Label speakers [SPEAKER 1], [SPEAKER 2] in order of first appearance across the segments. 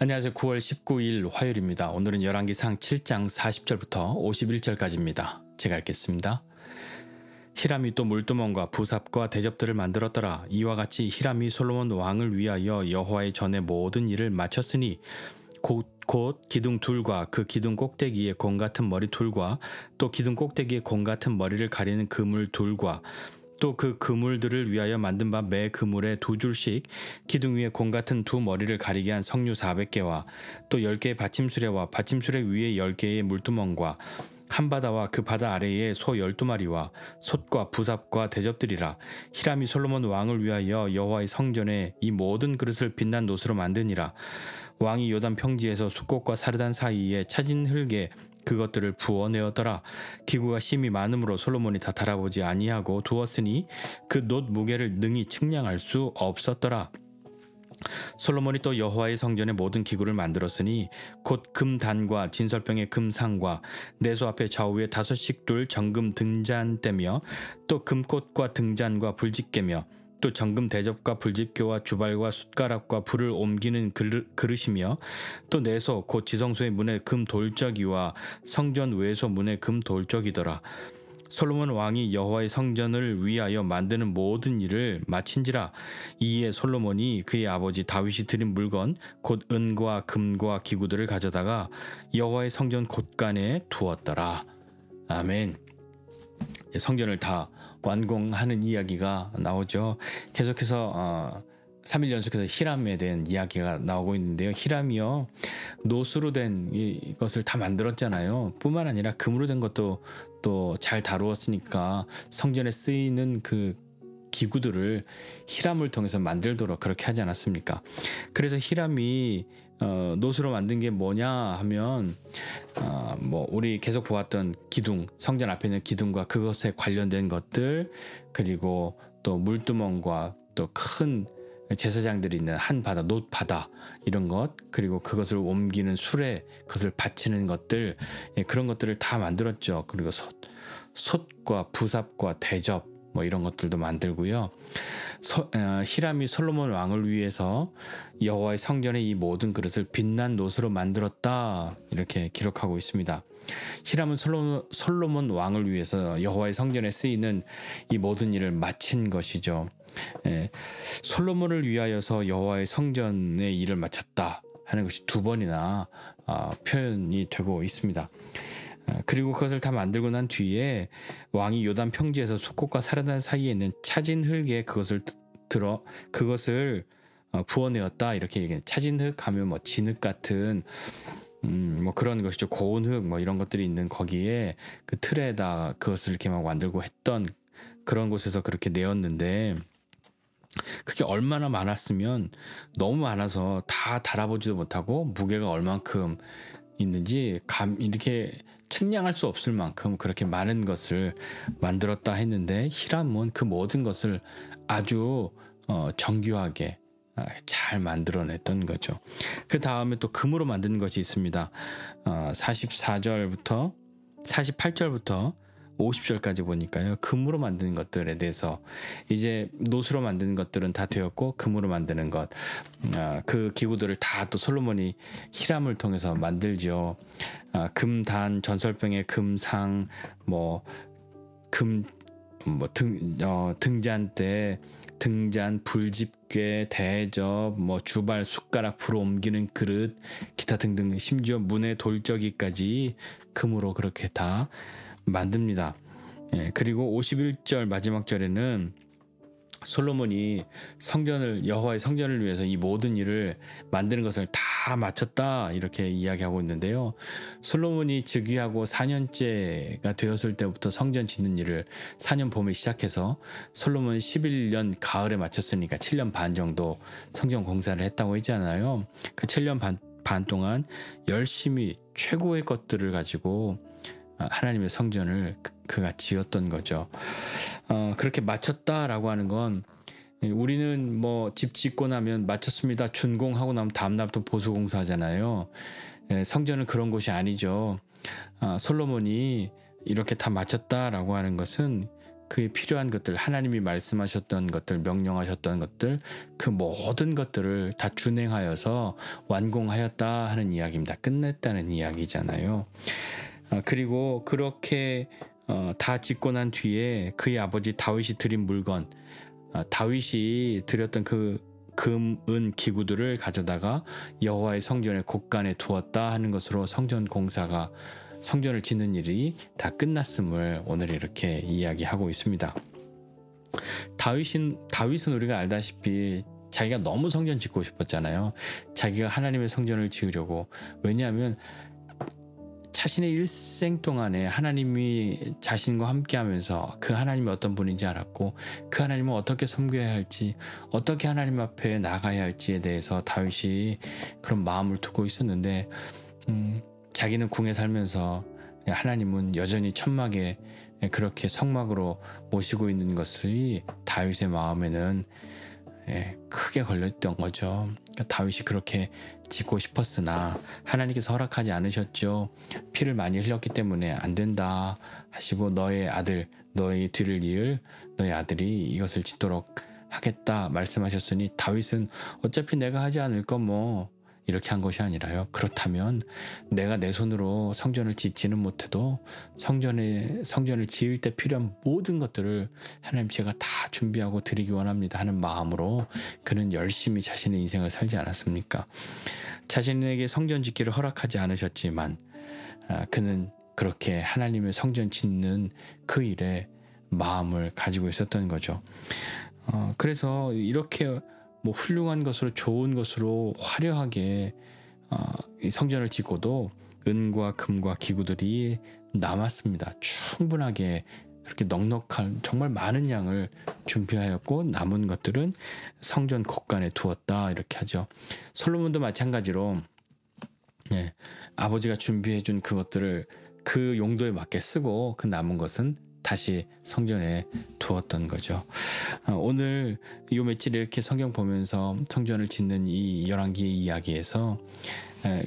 [SPEAKER 1] 안녕하세요. 9월 19일 화요일입니다. 오늘은 열왕기상 7장 40절부터 51절까지입니다. 제가 읽겠습니다. 히람이 또 물두멍과 부삽과 대접들을 만들었더라. 이와 같이 히람이 솔로몬 왕을 위하여 여호와의 전에 모든 일을 마쳤으니 곧 기둥 둘과 그 기둥 꼭대기에 공 같은 머리 둘과 또 기둥 꼭대기에 공 같은 머리를 가리는 그물 둘과 또 그 그물들을 위하여 만든 바 매 그물에 두 줄씩 기둥 위에 공 같은 두 머리를 가리게 한 석류 400개와 또 10개의 받침수레와 받침수레 위에 10개의 물두멍과 한 바다와 그 바다 아래에 소 12마리와 솥과 부삽과 대접들이라. 히람이 솔로몬 왕을 위하여 여호와의 성전에 이 모든 그릇을 빛난 놋으로 만드니라. 왕이 요단 평지에서 숫꽃과 사르단 사이에 차진 흙에 그것들을 부어내었더라. 기구가 심히 많으므로 솔로몬이 다 달아보지 아니하고 두었으니 그 놋 무게를 능히 측량할 수 없었더라. 솔로몬이 또 여호와의 성전의 모든 기구를 만들었으니 곧 금단과 진설병의 금상과 내소 앞에 좌우에 5씩 둘 정금 등잔대며 또 금꽃과 등잔과 불집게며 또 정금 대접과 불집교와 주발과 숟가락과 불을 옮기는 그릇이며 또 내소 곧 지성소의 문에 금 돌적이와 성전 외소 문에 금 돌적이더라. 솔로몬 왕이 여호와의 성전을 위하여 만드는 모든 일을 마친지라. 이에 솔로몬이 그의 아버지 다윗이 드린 물건 곧 은과 금과 기구들을 가져다가 여호와의 성전 곳간에 두었더라. 아멘. 성전을 다 완공하는 이야기가 나오죠. 계속해서 3일 연속해서 히람에 대한 이야기가 나오고 있는데요. 히람이요, 놋으로 된 이것을 다 만들었잖아요. 뿐만 아니라 금으로 된 것도 또 잘 다루었으니까 성전에 쓰이는 그 기구들을 히람을 통해서 만들도록 그렇게 하지 않았습니까? 그래서 히람이 놋으로 만든 게 뭐냐 하면 우리 계속 보았던 기둥, 성전 앞에 있는 기둥과 그것에 관련된 것들, 그리고 또 물두멍과 또 큰 제사장들이 있는 한 바다, 놋 바다 이런 것, 그리고 그것을 옮기는 수레, 그것을 받치는 것들, 그런 것들을 다 만들었죠. 그리고 솥과 부삽과 대접 이런 것들도 만들고요. 히람이 솔로몬 왕을 위해서 여호와의 성전의 이 모든 그릇을 빛난 놋으로 만들었다, 이렇게 기록하고 있습니다. 히람은 솔로몬 왕을 위해서 여호와의 성전에 쓰이는 이 모든 일을 마친 것이죠. 솔로몬을 위하여서 여호와의 성전의 일을 마쳤다 하는 것이 두 번이나 표현이 되고 있습니다. 그리고 그것을 다 만들고 난 뒤에 왕이 요단 평지에서 숫꽃과 사르단 사이에 있는 차진 흙에 그것을 부어내었다, 이렇게 얘기해요. 차진 흙 하면 진흙 같은 그런 것이죠. 고운 흙 이런 것들이 있는 거기에 그 틀에다 그것을 이렇게 막 만들고 했던 그런 곳에서 그렇게 내었는데, 그게 얼마나 많았으면 너무 많아서 다 달아보지도 못하고 무게가 얼만큼 있는지 이렇게 측량할 수 없을 만큼 그렇게 많은 것을 만들었다 했는데, 히람은 그 모든 것을 아주 정교하게 잘 만들어냈던 거죠. 그 다음에 또 금으로 만든 것이 있습니다. 44절부터 48절부터 50절까지 보니까요, 금으로 만드는 것들에 대해서, 이제 놋으로 만드는 것들은 다 되었고 금으로 만드는 것, 그 기구들을 다 또 솔로몬이 히람을 통해서 만들죠. 금단, 전설병의 금상, 등잔대, 등잔, 불집게, 대접, 주발, 숟가락, 불 옮기는 그릇, 기타 등등, 심지어 문의 돌적이까지 금으로 그렇게 다 만듭니다. 그리고 51절 마지막 절에는 솔로몬이 여호와의 성전을 위해서 이 모든 일을 만드는 것을 다 마쳤다, 이렇게 이야기하고 있는데요. 솔로몬이 즉위하고 4년째가 되었을 때부터 성전 짓는 일을 4년 봄에 시작해서 솔로몬이 11년 가을에 마쳤으니까 7년 반 정도 성전 공사를 했다고 했잖아요. 그 7년 반 동안 열심히 최고의 것들을 가지고 하나님의 성전을 그가 지었던 거죠. 그렇게 마쳤다라고 하는 건, 우리는 집 짓고 나면 마쳤습니다, 준공하고 나면 다음날부터 보수공사 하잖아요. 성전은 그런 곳이 아니죠. 솔로몬이 이렇게 다 마쳤다라고 하는 것은 그에 필요한 것들, 하나님이 말씀하셨던 것들, 명령하셨던 것들, 그 모든 것들을 다 준행하여서 완공하였다 하는 이야기입니다. 끝냈다는 이야기잖아요. 그리고 그렇게 다 짓고 난 뒤에 그의 아버지 다윗이 드린 물건, 다윗이 드렸던 그 금, 은 기구들을 가져다가 여호와의 성전의 곳간에 두었다 하는 것으로 성전 공사가, 성전을 짓는 일이 다 끝났음을 오늘 이렇게 이야기하고 있습니다. 다윗은 우리가 알다시피 자기가 너무 성전 짓고 싶었잖아요. 자기가 하나님의 성전을 지으려고. 왜냐하면 자신의 일생 동안에 하나님이 자신과 함께하면서 그 하나님이 어떤 분인지 알았고, 그 하나님을 어떻게 섬겨야 할지, 어떻게 하나님 앞에 나가야 할지에 대해서 다윗이 그런 마음을 두고 있었는데, 자기는 궁에 살면서 하나님은 여전히 천막에 그렇게 성막으로 모시고 있는 것이 다윗의 마음에는 크게 걸렸던 거죠. 다윗이 그렇게 짓고 싶었으나 하나님께서 허락하지 않으셨죠. 피를 많이 흘렸기 때문에 안 된다 하시고, 너의 아들, 너의 뒤를 이을 너의 아들이 이것을 짓도록 하겠다 말씀하셨으니, 다윗은 어차피 내가 하지 않을 거 뭐 이렇게 한 것이 아니라요. 그렇다면 내가 내 손으로 성전을 짓지는 못해도 성전을 지을 때 필요한 모든 것들을 하나님 제가 다 준비하고 드리기 원합니다 하는 마음으로 그는 열심히 자신의 인생을 살지 않았습니까? 자신에게 성전 짓기를 허락하지 않으셨지만 그는 그렇게 하나님의 성전 짓는 그 일에 마음을 가지고 있었던 거죠. 그래서 이렇게 뭐 훌륭한 것으로, 좋은 것으로 화려하게 이 성전을 짓고도 은과 금과 기구들이 남았습니다. 충분하게 그렇게 넉넉한 정말 많은 양을 준비하였고, 남은 것들은 성전 곳간에 두었다 이렇게 하죠. 솔로몬도 마찬가지로 아버지가 준비해준 그것들을 그 용도에 맞게 쓰고, 그 남은 것은 다시 성전에 두었던 거죠. 오늘 요 며칠 이렇게 성경 보면서 성전을 짓는 이 열왕기의 이야기에서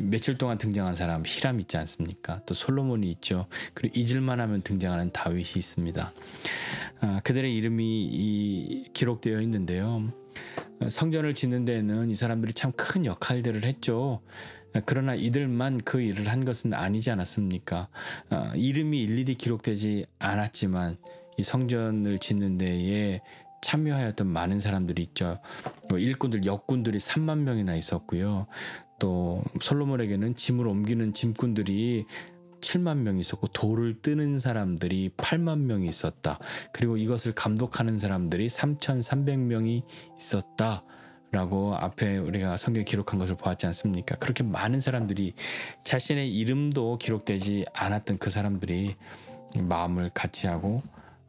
[SPEAKER 1] 며칠 동안 등장한 사람 히람 있지 않습니까? 또 솔로몬이 있죠. 그리고 잊을만 하면 등장하는 다윗이 있습니다. 그들의 이름이 기록되어 있는데요. 성전을 짓는 데에는 이 사람들이 참 큰 역할들을 했죠. 그러나 이들만 그 일을 한 것은 아니지 않았습니까? 이름이 일일이 기록되지 않았지만 이 성전을 짓는 데에 참여하였던 많은 사람들이 있죠. 일꾼들, 역군들이 3만 명이나 있었고요. 또 솔로몬에게는 짐을 옮기는 짐꾼들이 7만 명이 있었고, 돌을 뜨는 사람들이 8만 명이 있었다. 그리고 이것을 감독하는 사람들이 3,300명이 있었다 라고 앞에 우리가 성경에 기록한 것을 보았지 않습니까? 그렇게 많은 사람들이, 자신의 이름도 기록되지 않았던 그 사람들이 마음을 같이 하고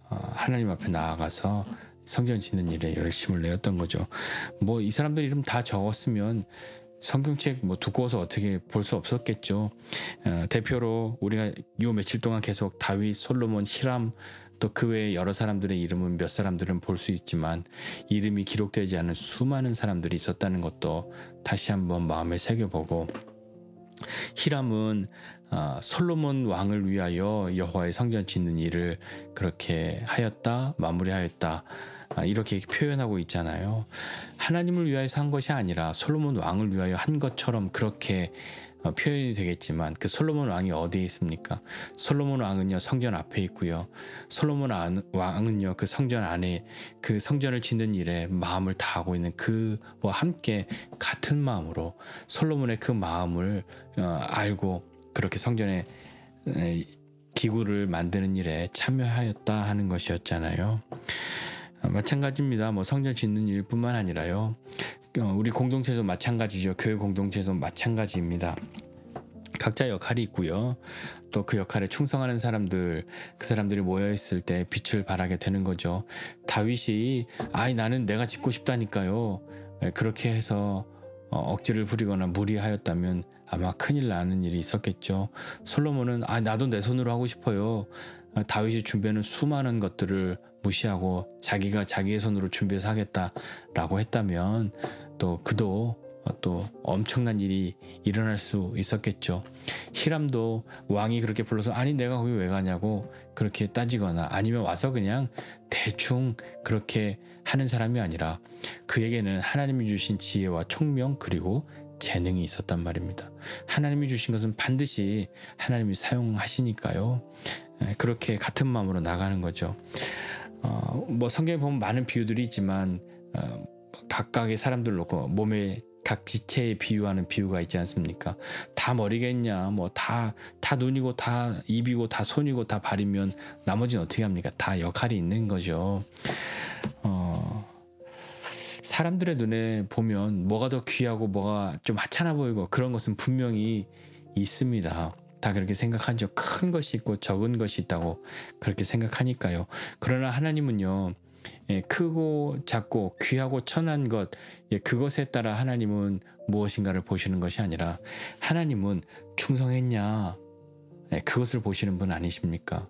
[SPEAKER 1] 하나님 앞에 나아가서 성전 짓는 일에 열심을 내었던 거죠. 뭐 이 사람들 이름 다 적었으면 성경책 뭐 두꺼워서 어떻게 볼 수 없었겠죠. 대표로 우리가 요 며칠 동안 계속 다윗, 솔로몬, 히람, 또 그 외에 여러 사람들의 이름은 몇 사람들은 볼 수 있지만 이름이 기록되지 않은 수많은 사람들이 있었다는 것도 다시 한번 마음에 새겨보고, 히람은 솔로몬 왕을 위하여 여호와의 성전 짓는 일을 그렇게 하였다, 마무리하였다, 이렇게 표현하고 있잖아요. 하나님을 위하여서 한 것이 아니라 솔로몬 왕을 위하여 한 것처럼 그렇게 표현이 되겠지만, 그 솔로몬 왕이 어디에 있습니까? 솔로몬 왕은요 성전 앞에 있고요. 솔로몬 왕은요 그 성전 안에, 그 성전을 짓는 일에 마음을 다하고 있는 그와 함께 같은 마음으로 솔로몬의 그 마음을 알고 그렇게 성전의 기구를 만드는 일에 참여하였다 하는 것이었잖아요. 마찬가지입니다. 뭐 성전 짓는 일뿐만 아니라요, 우리 공동체도 마찬가지죠. 교회 공동체도 마찬가지입니다. 각자 역할이 있고요. 또 그 역할에 충성하는 사람들, 그 사람들이 모여있을 때 빛을 발하게 되는 거죠. 다윗이 나는 내가 짓고 싶다니까요, 그렇게 해서 억지를 부리거나 무리하였다면 아마 큰일 나는 일이 있었겠죠. 솔로몬은 나도 내 손으로 하고 싶어요. 다윗이 준비하는 수많은 것들을 무시하고 자기가 자기의 손으로 준비해서 하겠다라고 했다면 또 그도 또 엄청난 일이 일어날 수 있었겠죠. 히람도 왕이 그렇게 불러서 아니 내가 거기 왜 가냐고 그렇게 따지거나 아니면 와서 그냥 대충 그렇게 하는 사람이 아니라 그에게는 하나님이 주신 지혜와 총명 그리고 재능이 있었단 말입니다. 하나님이 주신 것은 반드시 하나님이 사용하시니까요. 그렇게 같은 마음으로 나가는 거죠. 뭐 성경에 보면 많은 비유들이 있지만 각각의 사람들 놓고 몸에 각 지체에 비유하는 비유가 있지 않습니까? 다 머리겠냐, 뭐 다 눈이고 다 입이고 다 손이고 다 발이면 나머지는 어떻게 합니까? 다 역할이 있는 거죠. 사람들의 눈에 보면 뭐가 더 귀하고 뭐가 좀 하찮아 보이고 그런 것은 분명히 있습니다. 다 그렇게 생각하죠. 큰 것이 있고 적은 것이 있다고 그렇게 생각하니까요. 그러나 하나님은요, 크고 작고 귀하고 천한 것, 그것에 따라 하나님은 무엇인가를 보시는 것이 아니라 하나님은 충성했냐, 그것을 보시는 분 아니십니까?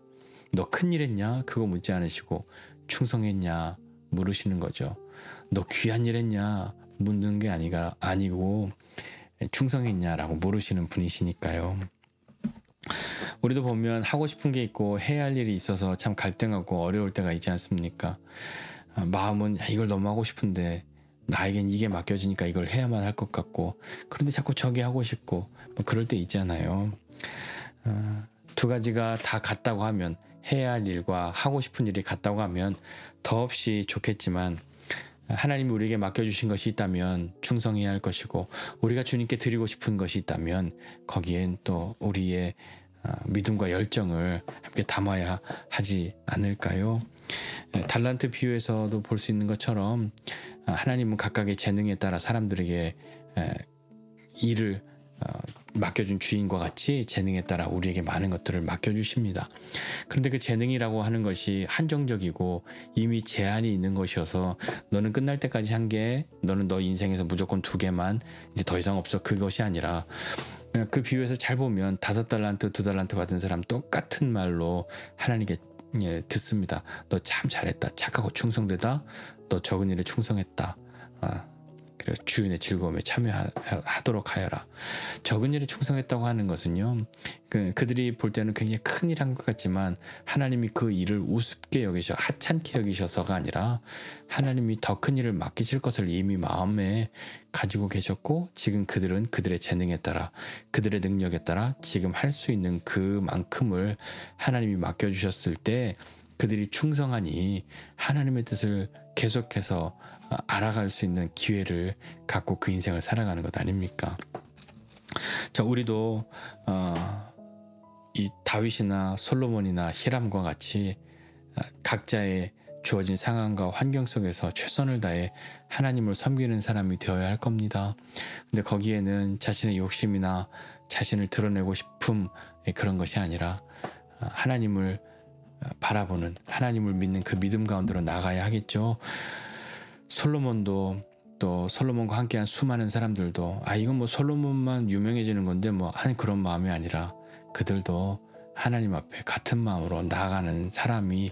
[SPEAKER 1] 너 큰일 했냐? 그거 묻지 않으시고 충성했냐 물으시는 거죠. 너 귀한 일 했냐 묻는 게 아니고 충성했냐라고 물으시는 분이시니까요. 우리도 보면 하고 싶은 게 있고 해야 할 일이 있어서 참 갈등하고 어려울 때가 있지 않습니까? 마음은 이걸 너무 하고 싶은데 나에겐 이게 맡겨지니까 이걸 해야만 할 것 같고 그런데 자꾸 저게 하고 싶고 뭐 그럴 때 있잖아요. 두 가지가 다 같다고 하면 해야 할 일과 하고 싶은 일이 같다고 하면 더없이 좋겠지만 하나님이 우리에게 맡겨주신 것이 있다면 충성해야 할 것이고 우리가 주님께 드리고 싶은 것이 있다면 거기엔 또 우리의 믿음과 열정을 함께 담아야 하지 않을까요? 달란트 비유에서도 볼 수 있는 것처럼 하나님은 각각의 재능에 따라 사람들에게 일을 맡겨준 주인과 같이 재능에 따라 우리에게 많은 것들을 맡겨주십니다. 그런데 그 재능이라고 하는 것이 한정적이고 이미 제한이 있는 것이어서 너는 끝날 때까지 한 개, 너는 너 인생에서 무조건 2개만 이제 더 이상 없어 그것이 아니라 그 비유에서 잘 보면 5달란트, 2달란트 받은 사람 똑같은 말로 하나님께 듣습니다. 너 참 잘했다. 착하고 충성되다. 너 적은 일에 충성했다. 그래서 주인의 즐거움에 참여하도록 하여라. 적은 일에 충성했다고 하는 것은요, 그들이 볼 때는 굉장히 큰 일 한 것 같지만 하나님이 그 일을 우습게 여기셔 하찮게 여기셔서가 아니라 하나님이 더 큰 일을 맡기실 것을 이미 마음에 가지고 계셨고 지금 그들은 그들의 재능에 따라 그들의 능력에 따라 지금 할 수 있는 그만큼을 하나님이 맡겨주셨을 때 그들이 충성하니 하나님의 뜻을 계속해서 알아갈 수 있는 기회를 갖고 그 인생을 살아가는 것 아닙니까? 자, 우리도 이 다윗이나 솔로몬이나 히람과 같이 각자의 주어진 상황과 환경 속에서 최선을 다해 하나님을 섬기는 사람이 되어야 할 겁니다. 근데 거기에는 자신의 욕심이나 자신을 드러내고 싶음 그런 것이 아니라 하나님을 바라보는 하나님을 믿는 그 믿음 가운데로 나가야 하겠죠. 솔로몬도 또 솔로몬과 함께한 수많은 사람들도 이건 뭐 솔로몬만 유명해지는 건데 뭐 하는 그런 마음이 아니라 그들도 하나님 앞에 같은 마음으로 나아가는 사람이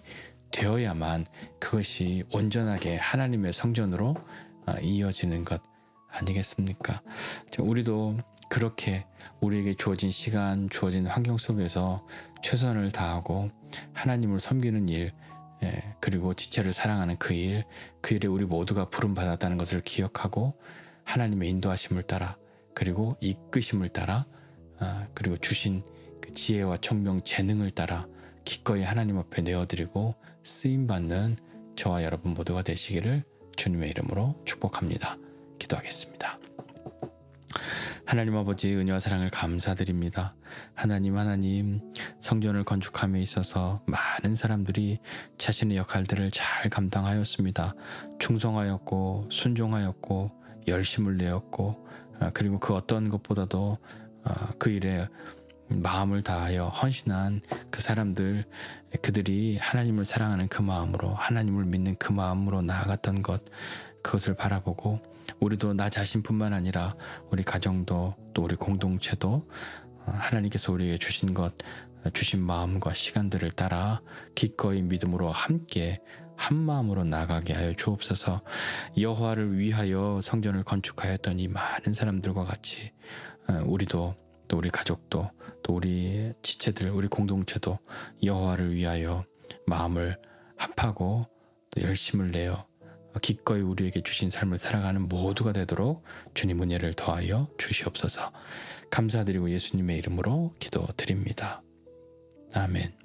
[SPEAKER 1] 되어야만 그것이 온전하게 하나님의 성전으로 이어지는 것 아니겠습니까? 우리도 그렇게 우리에게 주어진 시간, 주어진 환경 속에서 최선을 다하고 하나님을 섬기는 일, 그리고 지체를 사랑하는 그 일에 우리 모두가 부름받았다는 것을 기억하고 하나님의 인도하심을 따라 그리고 이끄심을 따라 그리고 주신 그 지혜와 총명, 재능을 따라 기꺼이 하나님 앞에 내어드리고 쓰임받는 저와 여러분 모두가 되시기를 주님의 이름으로 축복합니다. 기도하겠습니다. 하나님 아버지의 은혜와 사랑을 감사드립니다. 하나님 성전을 건축함에 있어서 많은 사람들이 자신의 역할들을 잘 감당하였습니다. 충성하였고 순종하였고 열심을 내었고 그리고 그 어떤 것보다도 그 일에 마음을 다하여 헌신한 그 사람들, 그들이 하나님을 사랑하는 그 마음으로 하나님을 믿는 그 마음으로 나아갔던 것, 그것을 바라보고 우리도 나 자신뿐만 아니라 우리 가정도 또 우리 공동체도 하나님께서 우리에게 주신 것, 주신 마음과 시간들을 따라 기꺼이 믿음으로 함께 한 마음으로 나가게 하여 주옵소서. 여호와를 위하여 성전을 건축하였던 이 많은 사람들과 같이 우리도, 또 우리 가족도, 또 우리 지체들, 우리 공동체도 여호와를 위하여 마음을 합하고 또 열심을 내어 기꺼이 우리에게 주신 삶을 살아가는 모두가 되도록 주님 은혜를 더하여 주시옵소서. 감사드리고 예수님의 이름으로 기도드립니다. 아멘.